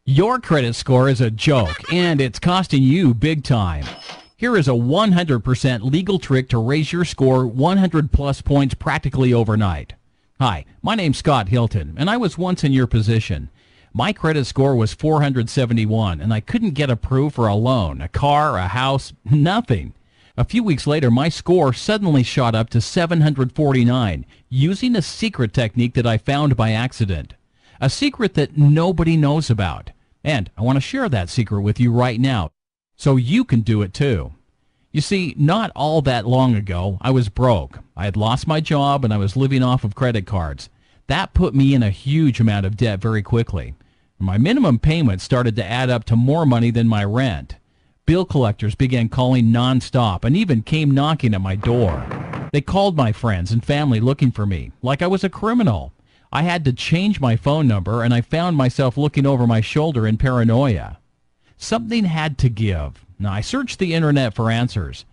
Your credit score is a joke, and it's costing you big time. Here is a 100% legal trick to raise your score 100 plus points practically overnight. Hi, my name's Scott Hilton, and I was once in your position. My credit score was 471, and I couldn't get approved for a loan, a car, a house, nothing. A few weeks later, my score suddenly shot up to 749 using a secret technique that I found by accident. A secret that nobody knows about. And I want to share that secret with you right now so you can do it too. You see, not all that long ago, I was broke. I had lost my job and I was living off of credit cards. That put me in a huge amount of debt very quickly. My minimum payment started to add up to more money than my rent. Bill collectors began calling nonstop and even came knocking at my door. They called my friends and family looking for me, like I was a criminal. I had to change my phone number, and I found myself looking over my shoulder in paranoia. Something had to give. Now, I searched the internet for answers.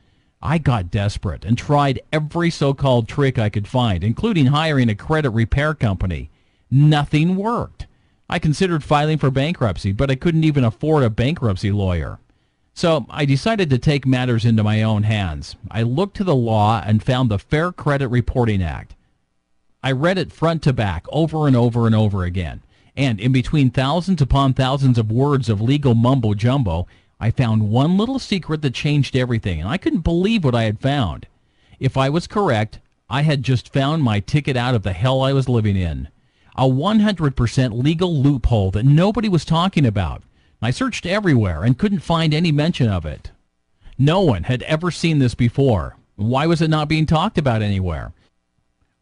I got desperate and tried every so-called trick I could find, including hiring a credit repair company. Nothing worked. I considered filing for bankruptcy, but I couldn't even afford a bankruptcy lawyer. So I decided to take matters into my own hands. I looked to the law and found the Fair Credit Reporting Act. I read it front to back over and over and over again, and in between thousands upon thousands of words of legal mumbo-jumbo, I found one little secret that changed everything, and I couldn't believe what I had found. If I was correct, I had just found my ticket out of the hell I was living in. A 100% legal loophole that nobody was talking about. I searched everywhere and couldn't find any mention of it. No one had ever seen this before. Why was it not being talked about anywhere?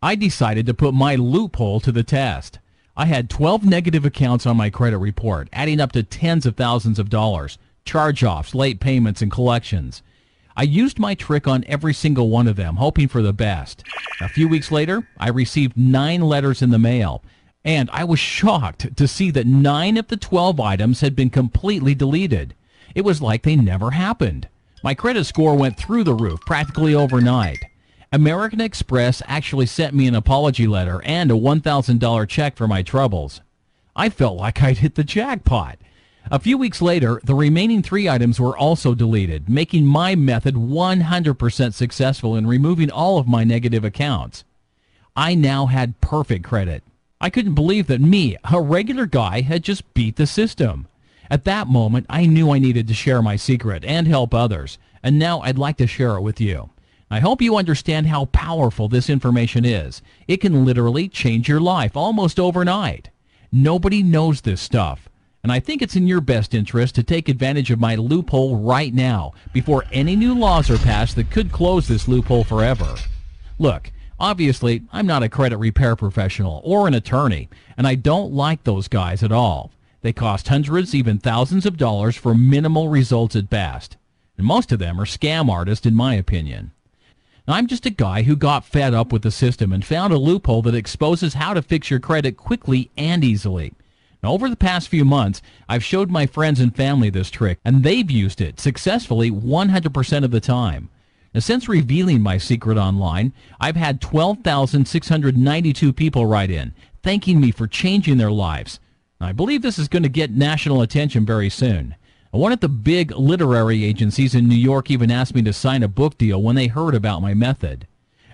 I decided to put my loophole to the test. I had 12 negative accounts on my credit report, adding up to tens of thousands of dollars, charge-offs, late payments, and collections. I used my trick on every single one of them, hoping for the best. A few weeks later, I received 9 letters in the mail, and I was shocked to see that 9 of the 12 items had been completely deleted. It was like they never happened. My credit score went through the roof practically overnight. American Express actually sent me an apology letter and a $1,000 check for my troubles. I felt like I'd hit the jackpot. A few weeks later, the remaining 3 items were also deleted, making my method 100% successful in removing all of my negative accounts. I now had perfect credit. I couldn't believe that me, a regular guy, had just beat the system. At that moment, I knew I needed to share my secret and help others, and now I'd like to share it with you. I hope you understand how powerful this information is. It can literally change your life almost overnight. Nobody knows this stuff, and I think it's in your best interest to take advantage of my loophole right now before any new laws are passed that could close this loophole forever. Look, obviously, I'm not a credit repair professional or an attorney, and I don't like those guys at all. They cost hundreds, even thousands of dollars for minimal results at best, and most of them are scam artists in my opinion. I'm just a guy who got fed up with the system and found a loophole that exposes how to fix your credit quickly and easily. Now, over the past few months, I've showed my friends and family this trick, and they've used it successfully 100% of the time. Now, since revealing my secret online, I've had 12,692 people write in, thanking me for changing their lives. I believe this is going to get national attention very soon. One of the big literary agencies in New York even asked me to sign a book deal when they heard about my method.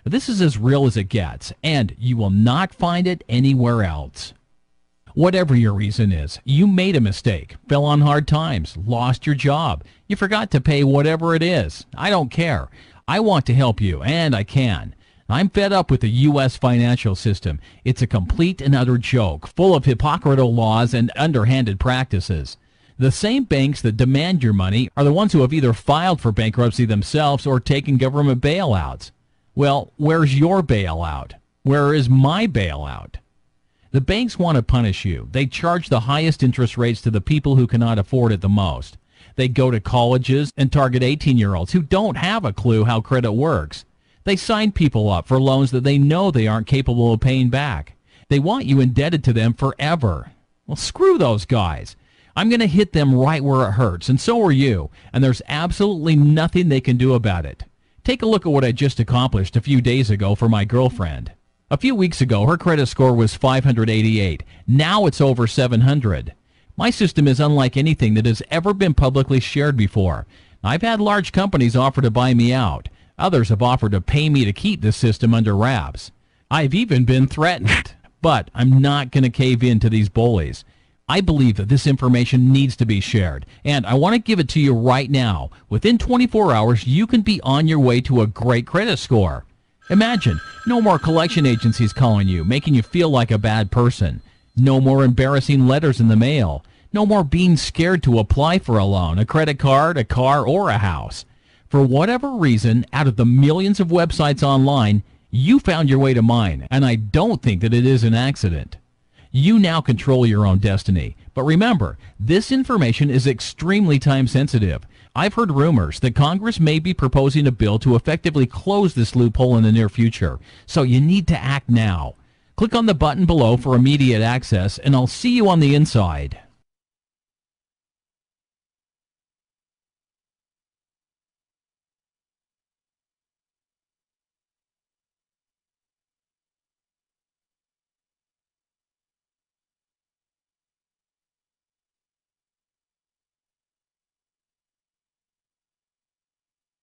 This is as real as it gets, and you will not find it anywhere else. Whatever your reason is, you made a mistake, fell on hard times, lost your job, you forgot to pay whatever it is. I don't care. I want to help you, and I can. I'm fed up with the U.S. financial system. It's a complete and utter joke, full of hypocritical laws and underhanded practices. The same banks that demand your money are the ones who have either filed for bankruptcy themselves or taken government bailouts. Well, where's your bailout? Where is my bailout? The banks want to punish you. They charge the highest interest rates to the people who cannot afford it the most. They go to colleges and target 18-year-olds who don't have a clue how credit works. They sign people up for loans that they know they aren't capable of paying back. They want you indebted to them forever. Well, screw those guys. I'm going to hit them right where it hurts, and so are you, and there's absolutely nothing they can do about it. Take a look at what I just accomplished a few days ago for my girlfriend. A few weeks ago, her credit score was 588. Now it's over 700. My system is unlike anything that has ever been publicly shared before. I've had large companies offer to buy me out. Others have offered to pay me to keep the system under wraps. I've even been threatened. But I'm not going to cave in to these bullies. I believe that this information needs to be shared, and I want to give it to you right now. Within 24 hours, you can be on your way to a great credit score. Imagine, no more collection agencies calling you, making you feel like a bad person. No more embarrassing letters in the mail. No more being scared to apply for a loan, a credit card, a car, or a house. For whatever reason, out of the millions of websites online, you found your way to mine, and I don't think that it is an accident. You now control your own destiny. But remember, this information is extremely time sensitive. I've heard rumors that Congress may be proposing a bill to effectively close this loophole in the near future, so you need to act now. Click on the button below for immediate access, and I'll see you on the inside.